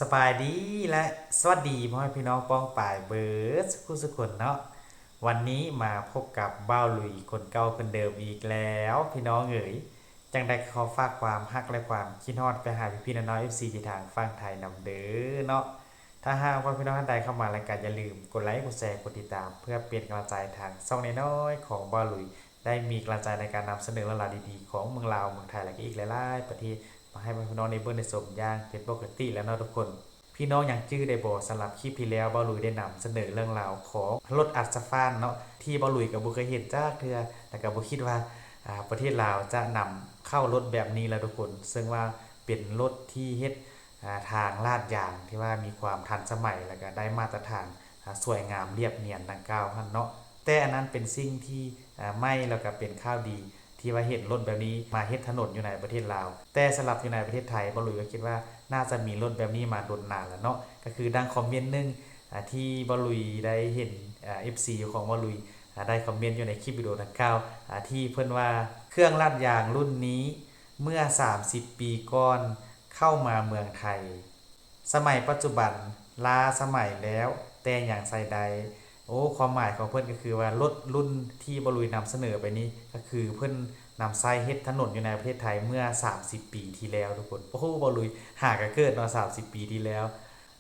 สบายดีและสวัสดีพ่อแม่พี่น้องป้องป่ายเบิร์ดสุขเนาะวันนี้มาพบกับบ้าวลุยคนเก่าคนเดิมอีกแล้วพี่น้องเอ๋ยจังได้ขอฝากความฮักและความคิดฮอดไปหาพี่น้องเอฟซีที่ทางฟังไทยนำเด้อเนาะถ้าหากว่าพี่น้องท่านใดเข้ามารายการอย่าลืมกดไลค์กดแชร์กดติดตามเพื่อเปลี่ยนกำลังใจทางช่องน้อยๆของบ้าวลุยได้มีกำลังใจในการนำเสนอเรื่องราวดีๆของเมืองลาวเมืองไทยและก็อีกหลายๆประเทศมาให้พี่น้องในเบื้องในสมย่างเป็นปกติแล้วเนาะทุกคน พี่น้องยังจื้อได้บ่สำหรับคลิปที่แล้วบอลุยได้นำเสนอเรื่องราวของรถอัศฟานเนาะที่บอลุยกับบุเคยเห็นจ้าเทือแต่กับบุคิดว่าประเทศลาวจะนำเข้ารถแบบนี้แล้วทุกคนซึ่งว่าเป็นรถที่เฮ็ดทางลาดยางที่ว่ามีความทันสมัยแล้วก็ได้มาตรฐานสวยงามเรียบเนียนดังกล่าวหั่นเนาะแต่อันนั้นเป็นสิ่งที่ไม่แล้วก็เป็นข้าวดีที่ว่าเห็นรถแบบนี้มาเฮ็ดถนนอยู่ในประเทศลาวแต่สำหรับอยู่ในประเทศไทยบอลุยก็คิดว่าน่าจะมีรถแบบนี้มาโดนนานแล้วเนาะก็คือดังคอมเมนต์นึงที่บอลุยได้เห็นFC ของบอลุยได้คอมเมนต์อยู่ในคลิปวิดีโอดังกล่าวที่เพิ่นว่าเครื่องลาดยางรุ่นนี้เมื่อ30ปีก่อนเข้ามาเมืองไทยสมัยปัจจุบันล้าสมัยแล้วแต่อย่างใส่ใดโอ้ความหมายของเพิ่นก็คือว่ารถรุ่นที่บอลุยนำเสนอไปนี้ก็คือเพิ่นนำไส้เฮ็ดถนนอยู่ในประเทศไทยเมื่อ30ปีที่แล้วทุกคนโอ้โหบอลุยหากเกิดมา30ปีที่แล้ว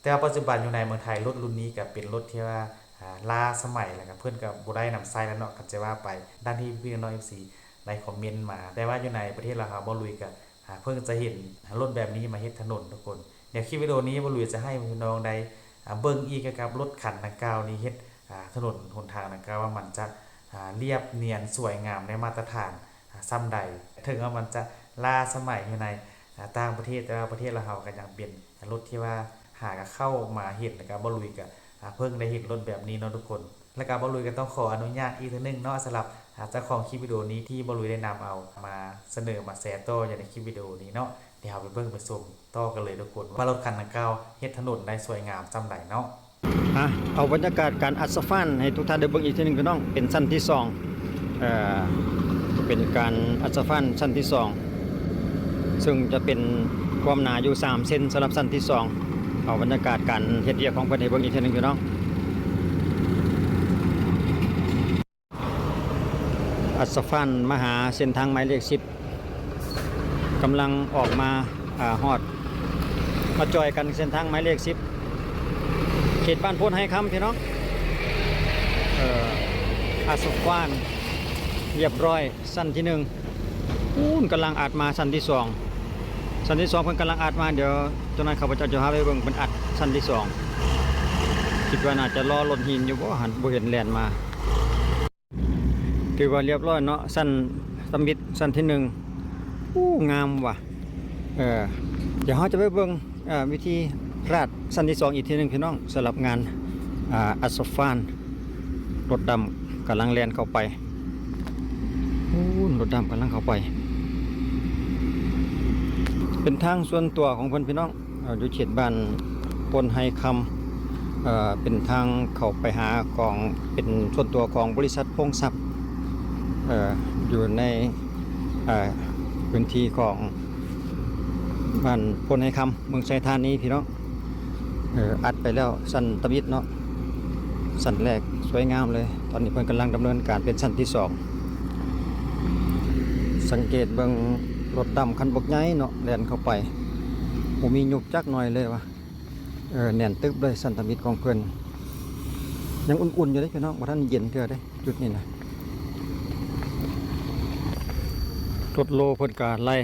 แต่ว่าปัจจุบันอยู่ในเมืองไทยรถรุ่นนี้ก็เป็นรถที่ว่าล้าสมัยแล้วก็เพิ่นก็บ่ได้นำไส้แล้วเนาะก็จะว่าไปด้านที่พี่น้อง FC ในคอมเมนต์มาแต่ว่าอยู่ในประเทศลาวบอลุยก็เพิ่งจะเห็นรถแบบนี้มาเฮ็ดถนนทุกคนเดี๋ยวคลิปวิดีโอนี้บอลุยจะให้พี่น้องได้เบิ่งอีกกับรถคันดังกล่าวนี้เฮ็ดถนนหนทางดังกล่าวว่ามันจะเรียบเนียนสวยงามในมาตรฐานซ้ำใดถึงว่ามันจะล้าสมัยอยู่ในต่างประเทศแต่ว่าประเทศเราก็ยังเป็นรถที่ว่าหากเข้ามาเห็นนะครับบอลุยก็เพิ่งได้เห็นรถแบบนี้เนาะทุกคนและก็บอลุยก็ต้องขออนุญาตอีกทีนึงเนาะสำหรับเจ้าของคลิปวิดีโอนี้ที่บอลุยได้นำเอามาเสนอมาแชร์ต่ออย่างในคลิปวิดีโอนี้เนาะเดี๋ยวไปเบิ่งไปชมต่อกันเลยทุกคนว่ารถคันดังกล่าวเฮ็ดถนนได้สวยงามจำใดเนาะเอาบรรยากาศการอัศฟันให้ทุกท่านได้เบิ่งอีกทีนึงพี่น้องเป็นชั้นที่2เป็นการอัศฟันชั้นที่2ซึ่งจะเป็นความหนาอยู่3เซนสำหรับชั้นที่2เอาบรรยากาศการเฮ็ดเวียกของเพิ่นให้เบิ่งอีกทีนึงพี่น้องอัศฟันมาหาเส้นทางหมายเลข10กำลังออกมาฮอดมาจอยกันเส้นทางหมายเลข10เขตบ้านโพนให้คำพี่น้องอัศฟานเรียบร้อยสั้นที่1กำลังอัดมาสั้นที่2สั้นที่2เพิ่นกำลังอัดมาเดี๋ยวเจ้านายข้าพเจ้าจะพาไปเบิ่งเพิ่นอัดสั้นที่2คิดว่าน่าจะรอรถหินอยู่บ่หันบ่เห็นแล่นมาถือว่าเรียบร้อยเนาะสั้นสมิทสั้นที่1งามว่ะเดี๋ยวเราจะไปเบิ่งวิธีราดสั้นที่2อีกทีนึงพี่น้องสำหรับงานอัศฟานรถดำกำลังแล่นเข้าไปรถดำกำลังเข้าไปเป็นทางส่วนตัวของเพิ่นพี่น้องอยู่เขตบ้านปนไฮคำเป็นทางเข้าไปหาของเป็นส่วนตัวของบริษัทพงศัพท์อยู่ในพื้นที่ของบ้านปนไฮคำเมืองไชยธานีพี่น้องอัดไปแล้วสั้นตะมิดเนาะสั้นแรกสวยงามเลยตอนนี้เพิ่นกำลังดำเนินการเป็นสั้นที่2สังเกตเบิ่งรถดำคันบกใหญ่เนาะแล่นเข้าไปบ่มียุบจักหน่อยเลยวะแน่นตึบเลยสั้นตะมิดของเพิ่นยังอุ่นๆอยู่เด้พี่น้องบ่ทันเย็นเทื่อเด้จุดนี้นะรถโลเพิ่นก็ไล่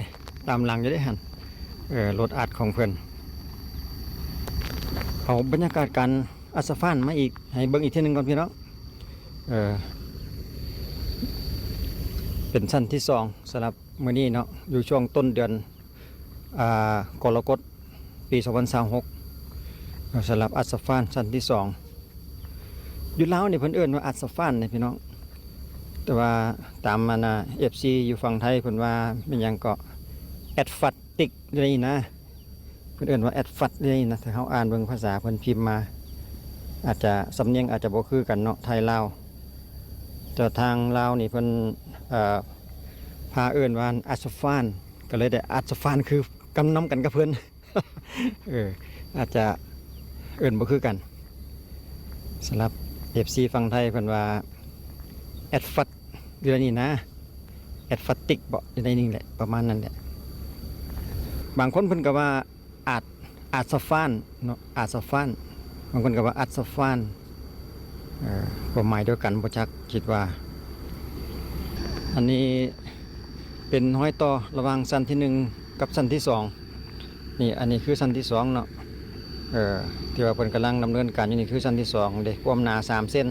ตามหลังอยู่เด้หั่นรถอัดของเพิ่นเอาบรรยากาศการอัศฟานมาอีกให้เบิ่งอีกทีนึงก่อนพี่น้องเป็นชั้นที่2สำหรับมื้อนี้เนาะอยู่ช่วงต้นเดือนกรกฎปี2026สำหรับอัศฟานชั้นที่2อยู่ลาวนี่เพิ่นเอิ้นว่าอัศฟานนี่พี่น้องแต่ว่าตามมาFC อยู่ฝั่งไทยเพิ่นว่าเป็นหยังก็แอดฟัตติกเลยนะเพิ่นเอิ้นว่าแอดฟัตเลยนะถ้าเฮาอ่านเบิ่งภาษาเพิ่นพิมพ์มาอาจจะสำเนียงอาจจะบ่คือกันเนาะไทยลาวแต่ทางลาวนี่เพิ่นพาเอิ้นว่าอัศฟานก็เลยได้อัศฟานคือกำนำกันกับเพิ่น อาจจะเอิ่นบ่คือกันสำหรับ FC ฝั่งไทยเพิ่นว่าแอดฟัตอยู่ในนี้นะแอดฟัตติกบ่อยู่ในนี้แหละประมาณนั้นแหละบางคนเพิ่นก็ว่าอาจสฟานเนาะอาจสฟานบางคนก็ว่าอัดสฟานความหมายเดียวกันบ่จักคิดว่าอันนี้เป็นห้อยต่อระหว่างสั้นที่1กับสั้นที่2นี่อันนี้คือสั้นที่2เนาะที่ว่าเพิ่นกำลังดำเนินการอยู่นี่คือสั้นที่2เด้ความหนา3เซน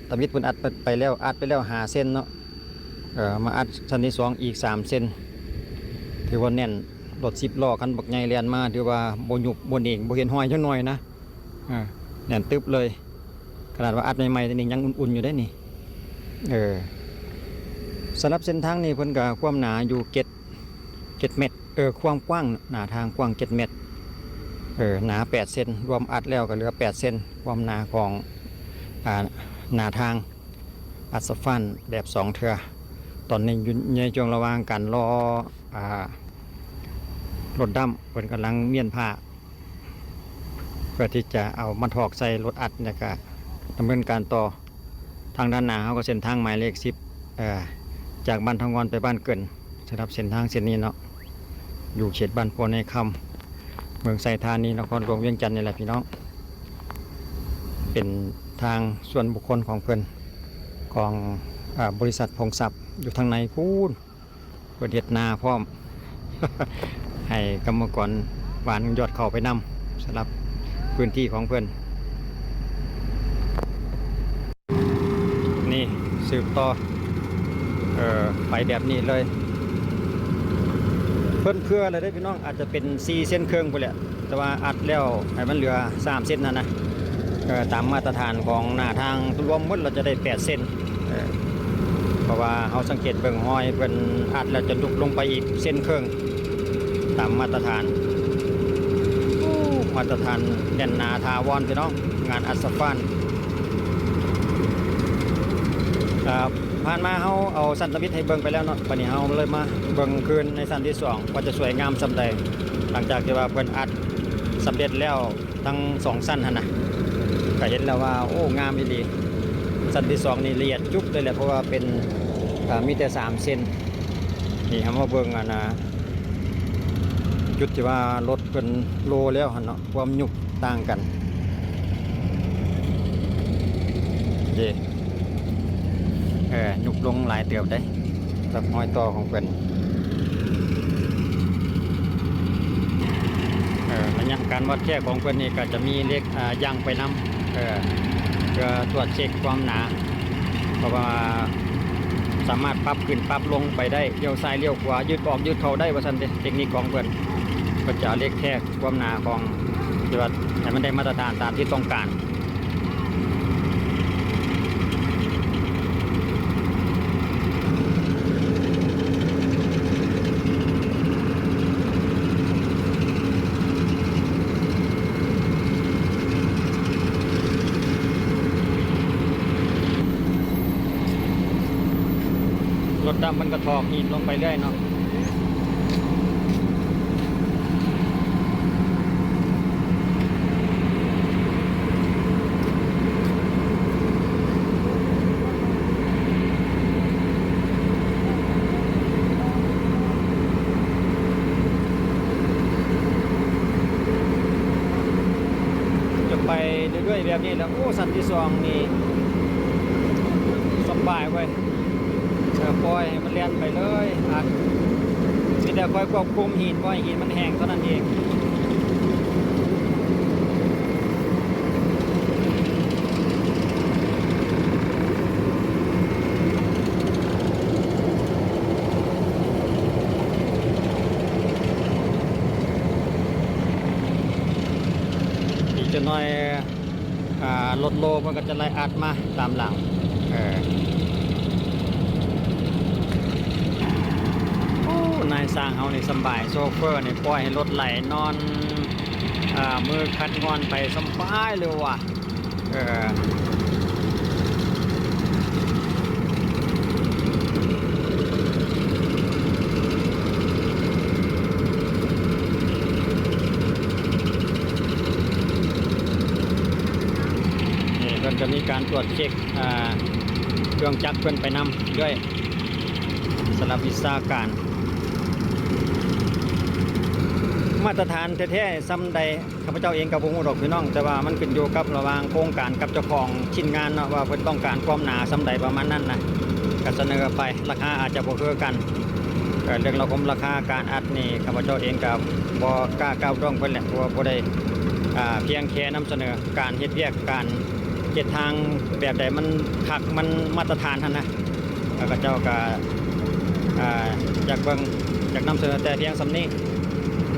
ตะมิดเพิ่นอัดไปแล้ว5เซนเนาะมาอัดสั้นที่2อีก3เซนถือว่าแน่นรถ10ล้อคันบักใหญ่แล่นมาถือว่าบ่ยุบบ่เองบ่เห็นห้อยจักหน่อยนะแน่นตึบเลยขนาดว่าอัดใหม่ๆแต่นี่ยังอุ่นๆอยู่ได้นี่สำหรับเส้นทางนี้เพิ่นก็ความหนาอยู่7เมตรความกว้างหนาทางกว้าง7เมตรหนา8เซนรวมอัดแล้วก็เหลือ8เซนความหนาของหนาทางอัดสฟันแบบ2เทื่อตอนนี้อยู่ในช่วงระหว่างการรอรถดำเพิ่นกำลังเมียนผ้าเพื่อที่จะเอามาถอกใส่รถอัดเนี่ยก็ดำเนินการต่อทางด้านหน้าเขาก็เส้นทางหมายเลข10จากบ้านทองงอนไปบ้านเกินสำหรับเส้นทางเส้นนี้เนาะอยู่เขตบ้านโพในคำเมืองไซธานีนครหลวงเวียงจันทร์นี่แหละพี่น้องเป็นทางส่วนบุคคลของเพิ่นของบริษัทพงศัพท์อยู่ทางในพูนเปิดเฮ็ดนาพร้อม ให้กรรมกรหวานยอดเข้าไปนำสำหรับพื้นที่ของเพิ่นนี่สืบต่อไปแบบนี้เลยเพิ่นเพื่ออะไรได้พี่น้องอาจจะเป็น4เส้นครึ่งไปแหละแต่ว่าอัดแล้วให้มันเหลือ3เส้นนะตามมาตรฐานของหน้าทางรวมหมดเราจะได้8เส้นเพราะว่าเขาสังเกตเบิ่งห้อยเพิ่นอัดแล้วจะลุกลงไปอีกเส้นครึ่งตามมาตรฐานแน่นหนาทาวอนพี่น้องงานอัดสฟันผ่านมาเขาเอาสันตวิทให้เบิ่งไปแล้วเนาะวันนี้เขาเลยมาเบิ่งคืนในสันที่2ว่าจะสวยงามสำใดหลังจากที่ว่าเพิ่นอัดสำเร็จแล้วทั้ง2สั้นหั่นนะก็เห็นแล้วว่าโอ้งามดีสันที่2นี่ละเอียดจุ๊บเลยแหละเพราะว่าเป็นมีแต่3เซนนี่เฮามาเบิ่งอันนะจุดที่ว่ารถเป็นโลแล้วหั่นเนาะความยุบต่างกันเย่ยุบลงหลายเติบได้แบบห้อยต่อของเพิ่นระยะการวัดแค่ของเพิ่นนี่ก็จะมีเลขยางไปนำเพื่อตรวจเช็คความหนาเพราะว่าสามารถปรับขึ้นปรับลงไปได้เลี้ยวซ้ายเลี้ยวขวายืดออกยืดเข้าได้ว่าซั่นเทคนิคของเพิ่นก็จะเลขแค่ความหนาของที่ว่าให้มันได้มาตรฐานตามที่ต้องการรถดำมันก็ถอกหินลงไปเรื่อยเนาะจะไปเรื่อยๆแบบนี้แล้วโอ้สันที่2นี่สบายเว้ยปล่อยให้มันเลียนไปเลยมีแต่คอยควบคุมหินว่าหินมันแห้งเท่านั้นเองอีกจะน้อยรถโลมันก็จะไล่อัดมาตามหลังนายสร้างเขานี่สบายโซเฟอร์นี่ปล่อยให้รถไหลนอนมือคัดงอนไปสบายเลยว่ะ พิ่นจะมีการตรวจเช็คเครื่องจักรเพิ่นไปนำด้วยสำหรับวิชาการมาตรฐานแท้ๆซ้ำใดข้าพเจ้าเองกับบ่ฮู้ดอกพี่น้องแต่ว่ามันขึ้นอยู่กับระหว่างโครงการกับเจ้าของชิ้นงานเนาะว่าเพิ่นต้องการความหนาซ้ำใดประมาณนั้นนะก็เสนอไปราคาอาจจะบ่คือกันเรื่องราคาการอัดนี่ข้าพเจ้าเองก็บ่กล้าก้าวร่วงเพิ่นแหละเพราะว่าบ่ได้เพียงแค่นำเสนอการเฮ็ดเวียกการเฮ็ดทางแบบใดมันคักมันมาตรฐานหั่นนะแล้วก็เจ้าก็อยากเบิ่งอยากนำเสนอแต่เพียงส่ำนี้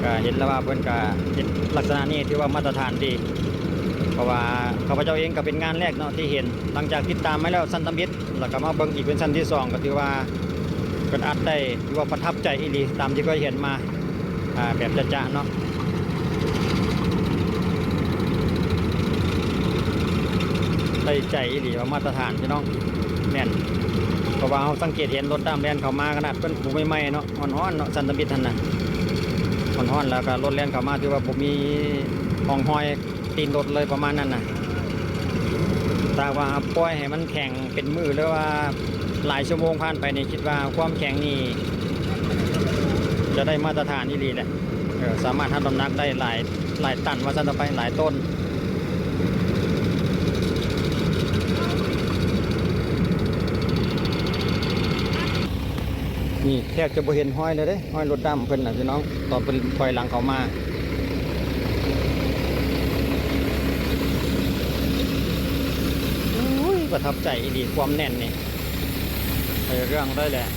ก็เห็นแล้วว่าเพิ่นก็เฮ็ดลักษณะนี้ถือว่ามาตรฐานดีเพราะว่าข้าพเจ้าเองก็เป็นงานแรกเนาะที่เห็นหลังจากติดตามมาแล้วสั้นตำบิดแล้วก็มาเบิ่งอีกเป็นสั้นที่2ก็ถือว่าเพิ่นอัดได้ถือว่าประทับใจอีหลีตามที่เคยเห็นมาแบบจะๆเนาะได้ใจอีหลีว่ามาตรฐานพี่น้องแม่นเพราะว่าเราสังเกตเห็นรถตามแล่นเข้ามาขนาดเพิ่นปูใหม่ๆเนาะฮ้อนๆเนาะสั้นตำบิดท่านน่ะฮ้อนๆแล้วก็รถแล่นเข้ามาถือว่าบ่มีห้องห้อยตีนรถเลยประมาณนั้นน่ะแต่ว่าปล่อยให้มันแข็งเป็นมือหรือว่าหลายชั่วโมงผ่านไปนี่คิดว่าความแข็งนี่จะได้มาตรฐานอีหลีแหละสามารถทำน้ำหนักได้หลายตันว่าซั่นต่อไปหลายต้นนี่แทบจะบ่เห็นห้อยเลยเด้ห้อยรถดำเพิ่นน่ะพี่น้องตอนเพิ่นถอยหลังเข้ามาประทับใจดีความแน่นนี่เรื่องได้แหละ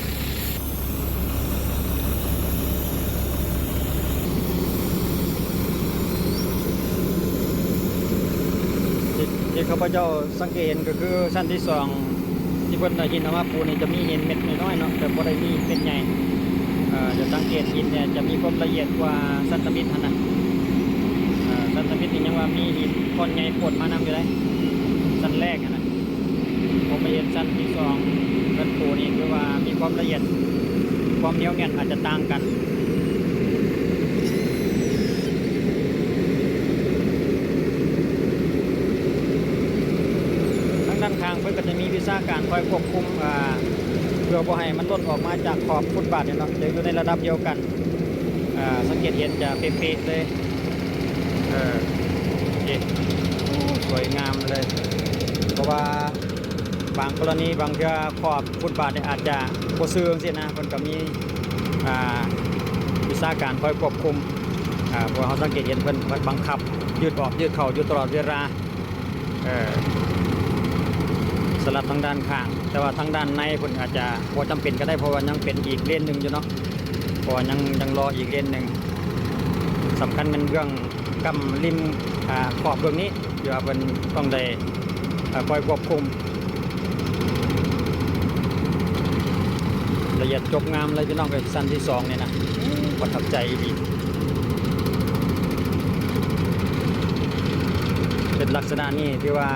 ที่ข้าพเจ้าสังเกตก็คือชั้นที่2ที่เพิ่นหินเอามาปูนี่จะมีหินเม็ดน้อยๆเนาะแต่บ่ได้มีเม็ดใหญ่จะสังเกตหินเนี่ยจะมีความละเอียดกว่าชั้นตะมิดนะชั้นตะมิดนี่ยังว่ามีหินก้อนใหญ่ปนมานำอยู่เลยชั้นแรกนะผมไปเห็นชั้นที่2เพิ่นปูนี่คือว่ามีความละเอียดความเหนียวแน่นอาจจะต่างกันทางด้านข้างเพิ่นก็จะมีวิชาการคอยควบคุมเพื่อบ่ให้มันล่นออกมาจากขอบฟุตบาทเนี่ยเนาะจะอยู่ในระดับเดียวกันสังเกตเห็นจะเป๊ะๆเลยสวยงามเลยเพราะว่าบางกรณีบางเทื่อขอบฟุตบาทเนี่ยอาจจะบ่ซื่อจังซี่นะเพิ่นก็มีวิชาการคอยควบคุมเพราะเขาสังเกตเห็นเพิ่นบังคับยืดออกยืดเข้าอยู่ตลอดเวลาสลับทางด้านข้างแต่ว่าทางด้านในเพิ่นอาจจะบ่จำเป็นก็ได้เพราะว่ายังเป็นอีกเลนหนึ่งอยู่เนาะเพราะยังรออีกเลนหนึ่งสำคัญเป็นเรื่องกำริมขอบเบื้องนี้ที่ว่าเพิ่นต้องได้คอยควบคุมละเอียดจบงามเลยพี่น้องกับสั้นที่2เนี่ยนะประทับใจดีเป็นลักษณะนี้ที่ว่า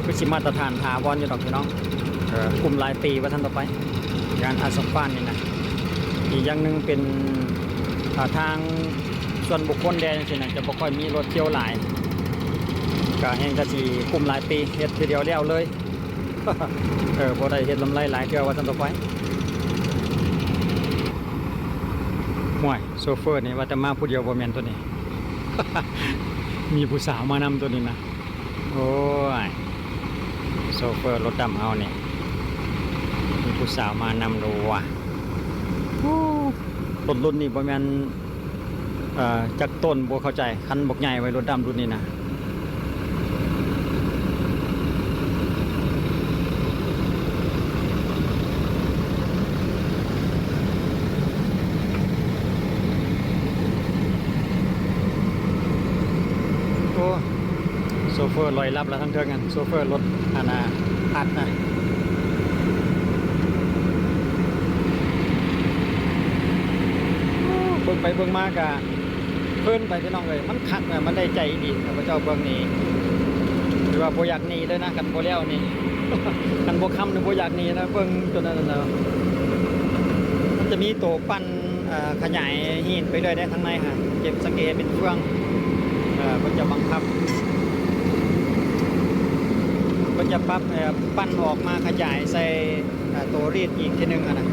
คือสิมาตรฐานถาวรอยู่ดอกพี่น้องกลุ่มหลายปีว่าท่านต่อไปงานอาสฟานนี่นะอีกอย่างหนึ่งเป็นทางส่วนบุคคลแดนสินะจะบ่ค่อยมีรถเที่ยวหลายก็แห่งกะสิกลุ่มหลายปีเฮ็ดทีเดียวแล้วเลยบ่ได้เฮ็ดลำไรหลายเทื่อว่าท่านต่อไปห่วยโซเฟอร์นี่ว่าจะมาผู้เดียวบ่แม่นตัวนี้ มีผู้สาวมานำตัวนี้นะโอ้ยโซเฟอร์รถดำเอาเนี่ยมีผู้สาวมานำดูว่ะรถรุ่นนี้บ่แม่นจักต้นบ่เข้าใจคันบกใหญ่ไว้รถดำรุ่นนี้นะโซเฟอร์ลอยลับแล้วทั้งเทิงกันโซเฟอร์รถอัดนะเบิ่งไปเบิ่งมากะเพิ่นไปพี่น้องเลยมันคักนะมันได้ใจดีพระเจ้าเบิ่งนี่หรือว่าบ่อยากหนีเลยนะกันบ่แล้วนี่ กันบ่คำนี่บ่อยากหนีนะเบิ่งตัวนั้นน่ะมันจะมีโตปั้นขยายหินไปเลยได้ข้างในฮะเก็บสังเกตเป็นเฟืองเพิ่นจะบังคับ พิ่นจะปรับปั้นออกมาขยายใส่ตัวรีดอีกทีหนึงอะนะ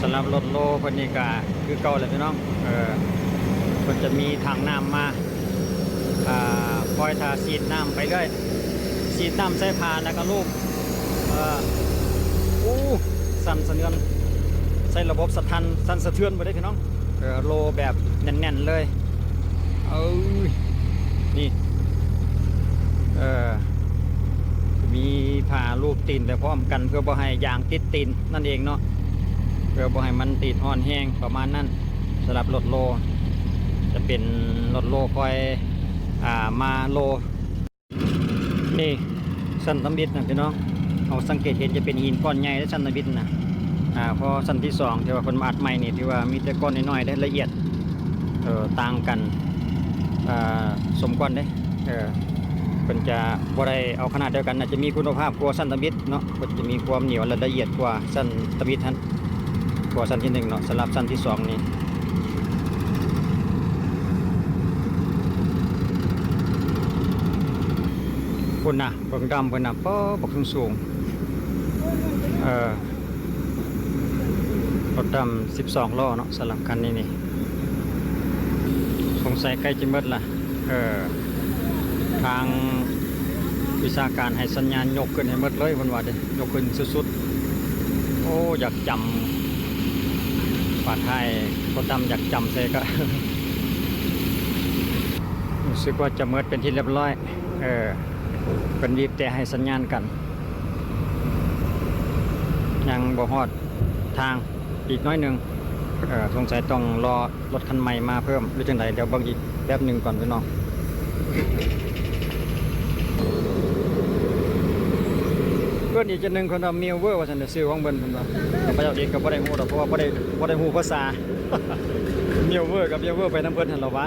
สำหรับรถโลเพิ่นนี่ก็คือเก่าเลยพี่น้องเพิ่นจะมีถังน้ำมาคอยทาฉีดน้ำไปเรื่อยฉีดน้ำใส่ผ่านแล้วก็ลูกสั่นสะเทือนใส่ระบบสะทันสั่นสะเทือนไปได้พี่น้องโลแบบแน่นๆเลยนี่มีผ่าลูกตีนไปพร้อมกันเพื่อบ่ให้ยางติดตีนนั่นเองเนาะเพื่อบ่ให้มันติดอ่อนแห้งประมาณนั้นสำหรับรถโลจะเป็นรถโลคอยมาโลนี่สันตำบิดนะพี่น้องเอาสังเกตเห็นจะเป็นหินก้อนใหญ่และสันตำบิดนะพอสันที่2ที่ว่าคนมาอัดใหม่นี่ที่ว่ามีแต่ก้อนน้อยๆได้ละเอียดต่างกันสมก้อนได้เป็นจะบ่ได้เอาขนาดเดียวกันจะมีคุณภาพกว่าสันตำบิดเนาะมันจะมีความเหนียวและละเอียดกว่าสันตำบิดท่านกว่าสันที่1เนาะสำหรับสันที่2นี่คุณนะบักดำคุณนะป้อบักสูงรถดำ12 ล้อเนาะสลับกันนี่สงสัยใกล้จะหมดละทางวิชาการให้สัญญาณยกขึ้นให้หมดเลยวันว่าเด้ยกขึ้นสุดๆโอ้อยากจำฝาท้ายรถดำอยากจำใส่ก็รู้สึกว่าจะหมดเป็นที่เรียบร้อยเป็นวีบแต่ให้สัญญาณกันยังบ่ฮอดทางอีกน้อยหนึ่งสงสัยต้องรอรถคันใหม่มาเพิ่มหรือจังไดเดี๋ยวเบิ่งอีกแป๊บหนึ่งก่อนพี่น้องเพื่อนอีกจังหนึ่งคนเอามิวเวอร์ว่าฉันจะซื้อของเบิ่นเพิ่นว่าพระเจ้าเองก็บ่ได้ฮู้ดอกเพราะว่าบ่ได้ฮู้ภาษา มิวเวอร์กับมิวเวอร์ไปนำเพิ่นหั่นล่ะวะ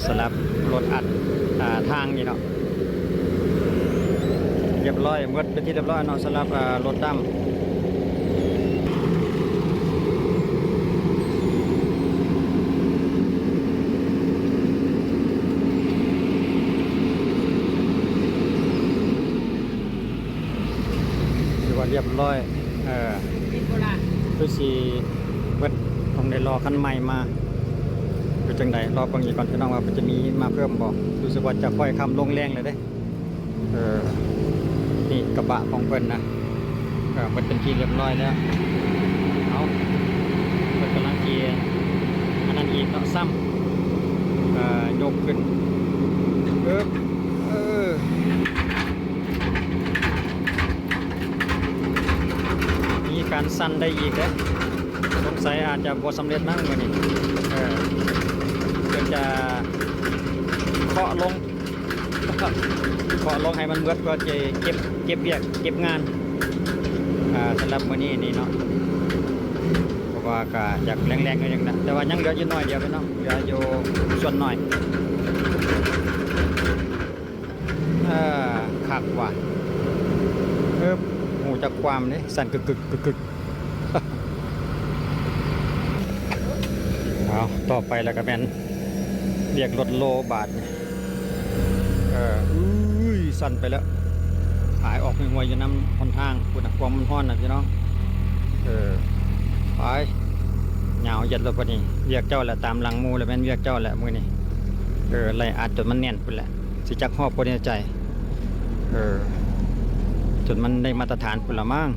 สำหรับรถอัดทางนี่เนาะเรียบร้อยหมดเป็นที่เรียบร้อยเนาะสำหรับรถดำเรียบร้อยคือสีเบิดต้องได้รอคันใหม่มาคือจังไดรอบางอย่างก่อนพี่น้องว่ามันจะมีมาเพิ่มบอกรู้สึกว่าจะค่อยคำลงแรงเลยเด้นี่กระบะของเพิ่นนะมันเป็นที่เรียบร้อยแล้วเอาเพิ่นกำลังเกียร์อันนั้นอีกเนาะซ้ำยกขึ้นการสั่นได้อีกนะสงสัยอาจจะบ่สำเร็จนั่งเลยนี่เพื่อจะเคาะลงให้มันเบิดก็จะเก็บเบียกเก็บงานสำหรับมื้อนี้นี่เนาะเพราะว่าก็อยากแรงๆก็อย่างนั้นแต่ว่ายังเหลืออยู่น้อยเดียวไปเนาะเหลืออยู่ส่วนน้อยคักว่ะหูจากความนี่สั่นกึกเอาต่อไปแล้วก็เป็นเรียกรถโลบาทสั่นไปแล้วหายออกห่วยๆอยู่น้ำหนทางคุณความมันห้อนนะพี่น้องไปเหงาเย็ดรถพอดีเรียกเจ้าแหละตามหลังมูเลยเป็นเรียกเจ้าแหละมือนี่ไล่อัดจนมันแน่นไปแหละสิจักหอบปนใจจนมันได้มาตรฐานปุ่นละมั่ง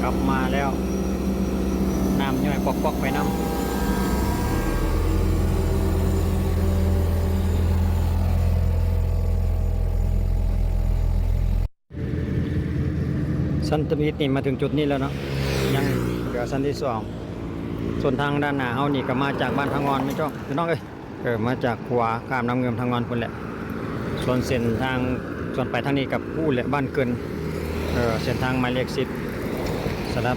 กลับมาแล้วน้ำย่อยปอกๆไปน้ำสันตมิตนี่มาถึงจุดนี้แล้วเนาะยังเหลือสันที่2ส่วนทางด้านหน้าเฮานี่ก็มาจากบ้านทางงอนไม่จ้องพี่น้องมาจากขวาข้ามน้ำเงิมทางงอนพุ่นแหละส่วนเส้นทางส่วนไปทางนี้กับผู้และบ้านเกินเส้นทางหมายเลข10สำหรับ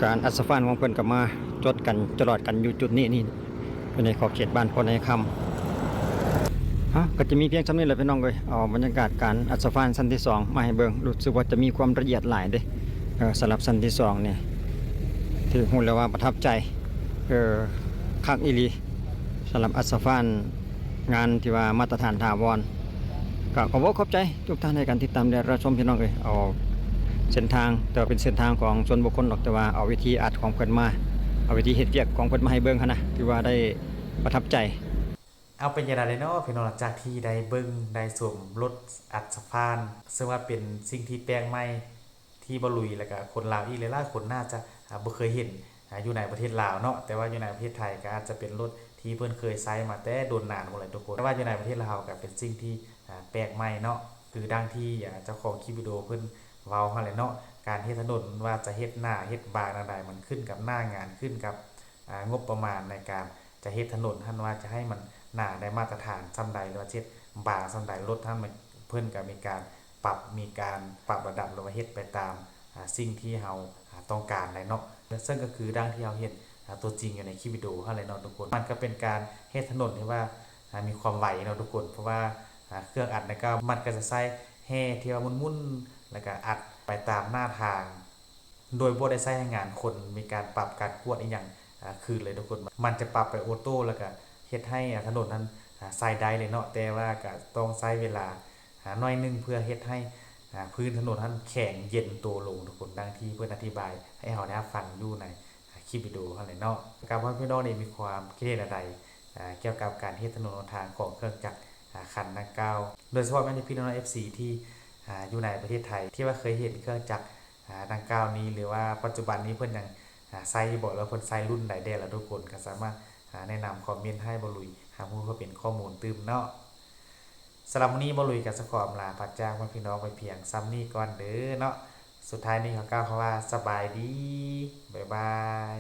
การอัศฟานของเพิ่นกับมาจดกันตลอดกันอยู่จุดนี้นี่ในขอบเขตบ้านพอในคำ ก็จะมีเพียงสำนี้แหละพี่น้องเลยเอาบรรยากาศการอัศฟานชั้นที่สองมาให้เบิ่งรู้สึกว่าจะมีความละเอียดหลายเด้สำหรับชั้นที่สองเนี่ยที่พูดแล้วว่าประทับใจคักอีหลีสำหรับอัศฟานงานที่ว่ามาตรฐานถาวรก็ขอบอกขอบใจทุกท่านในการติดตามและรับชมพี่น้องเลยเอาเส้นทางแต่ว่าเป็นเส้นทางของส่วนบุคคลหรอกแต่ว่าเอาวิธีอัดของเพิ่นมาเอาวิธีเฮ็ดเวียกของเพิ่นมาให้เบิ่งหั่นนะที่ว่าได้ประทับใจเอาเป็นยังไงเลยเนาะพี่น้องหลังจากที่ได้เบิ้งได้สวมรถอัดสะพานซึ่งว่าเป็นสิ่งที่แปลกใหม่ที่บ่ลุยแล้วก็คนลาวอีกหลายๆคนน่าจะบ่เคยเห็นอยู่ในประเทศลาวเนาะแต่ว่าอยู่ในประเทศไทยก็อาจจะเป็นรถที่เพิ่นเคยใช้มาแต่โดนนานหมดเลยทุกคนแต่ว่าอยู่ในประเทศลาวก็เป็นสิ่งที่แปลกใหม่เนาะคือดังที่เจ้าของคลิปวิดีโอเพิ่นเว้าหั่นแหละเนาะการเฮ็ดถนนว่าจะเฮ็ดหน้าเฮ็ดบางใดมันขึ้นกับหน้างานขึ้นกับงบประมาณในการจะเฮ็ดถนนท่านว่าจะให้มันหน้าได้มาตรฐานซำใดหรือว่าเช็ดบางซำใดรถท่านมันเพิ่นก็มีการปรับระดับหรือว่าเฮ็ดไปตามสิ่งที่เฮาต้องการเลยเนาะซึ่งก็คือดังที่เฮาเห็นตัวจริงอยู่ในคลิปวิดีโอหั่นแหละเนาะทุกคนมันก็เป็นการเฮ็ดถนนที่ว่ามีความไวเนาะทุกคนเพราะว่าเครื่องอัดก็มันก็จะใช้แห่ที่ว่ามุนๆแล้วก็อัดไปตามหน้าทางโดยบ่ได้ใช้งานคนมีการปรับการกวดอีหยังคือเลยทุกคนมันจะปรับไปออโต้แล้วก็เฮ็ดให้ถนนนั้นใช้ได้เลยเนาะแต่ว่าก็ต้องใช้เวลาหน่อยนึงเพื่อเฮ็ดให้พื้นถนนนั้นแข็งเย็นตัวลงทุกคนดังที่เพิ่นอธิบายให้เฮาได้ฟังอยู่ในคลิปวิดีโอหั่นแหละเนาะกับว่าพี่น้องนี่มีความคิดเห็นอะไรเกี่ยวกับการเฮ็ดถนนหนทางของเครื่องจักรคันดังกล่าวโดยเฉพาะแม่พี่น้อง FC ที่อยู่ในประเทศไทยที่ว่าเคยเห็นเครื่องจักรดังกล่าวนี้หรือว่าปัจจุบันนี้เพิ่นยังใช้บ่แล้วเพิ่นใช้รุ่นใดแล้วทุกคนก็สามารถแนะนำคอมเมนต์ให้บ่ลุยหากผู้เพื่อเป็นข้อมูลตื่มเนาะสำหรับวันนี้บ่ลุยกับสะขอมลาพัดจ้างพี่น้องไปเพียงซ้ำนี้ก่อนเด้อเนาะสุดท้ายนี้ขอกล่าวคำว่าสบายดีบ๊ายบาย